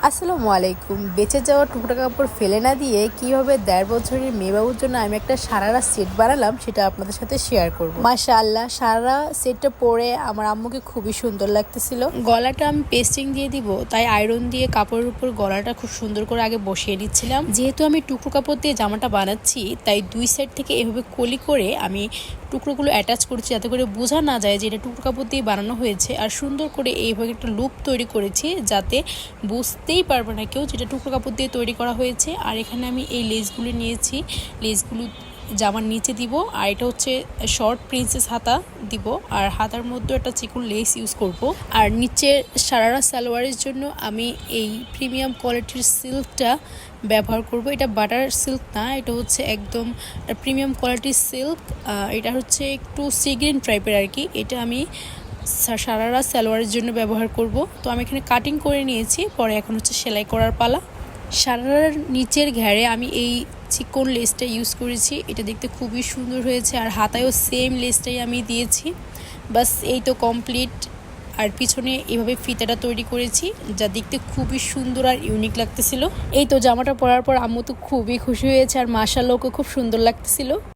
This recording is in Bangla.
আসসালামু আলাইকুম। বেঁচে যাওয়া টুকরা কাপড় ফেলে না দিয়ে কিভাবে ১.৫ বছরের মেয়েবাবুর জন্য আমি একটা সারারা সেট বানালাম সেটা আপনাদের সাথে শেয়ার করব। মাশাআল্লাহ, সারারা সেটটা পরে আমার আম্মুকে খুবই সুন্দর লাগতেছিল। গলাটা আমি পেস্টিং দিয়ে দিব, তাই আয়রন দিয়ে কাপড়ের উপর গলাটা খুব সুন্দর করে আগে বসিয়ে নিচ্ছিলাম। যেহেতু আমি টুকরো কাপড় দিয়ে জামাটা বানাচ্ছি, তাই দুই সাইড থেকে এভাবে কলি করে আমি টুকরোগুলো অ্যাটাচ করছি যাতে করে বোঝা না যায় যে এটা টুকরো কাপড় দিয়ে বানানো হয়েছে। আর সুন্দর করে এইভাবে একটা লুপ তৈরি করেছি যাতে বুঝতেই পারবে না কেউ যেটা টুকরো কাপড় দিয়ে তৈরি করা হয়েছে। আর এখানে আমি এই লেসগুলো নিয়েছি, লেসগুলো জামার নিচে দিব। আর এটা হচ্ছে শর্ট প্রিন্সেস হাতা দিব, আর হাতার মধ্যে একটা চিকন লেস ইউজ করব। আর নিচের সারারা সালোয়ারের জন্য আমি এই প্রিমিয়াম কোয়ালিটির সিল্কটা ব্যবহার করব। এটা বাটার সিল্ক না, এটা হচ্ছে একদম প্রিমিয়াম কোয়ালিটির সিল্ক। এটা হচ্ছে একটু সি গ্রিন টাইপের আর কি। এটা আমি সারারা সালোয়ারের জন্য ব্যবহার করব। তো আমি এখানে কাটিং করে নিয়েছি, পরে এখন হচ্ছে সেলাই করার পালা। সারারার নিচের ঘেরে আমি এই চিকন লেসটা ইউজ করেছি, এটা দেখতে খুবই সুন্দর হয়েছে। আর হাতায়ও সেম লেসটাই আমি দিয়েছি। বাস এই তো কমপ্লিট। আর পিছনে এভাবে ফিতাটা তৈরি করেছি যা দেখতে খুবই সুন্দর আর ইউনিক লাগতেছিল। এই তো জামাটা পরার পর আম্মু তো খুবই খুশি হয়েছে, আর মাশাআল্লাহ ওকে খুব সুন্দর লাগতেছিল।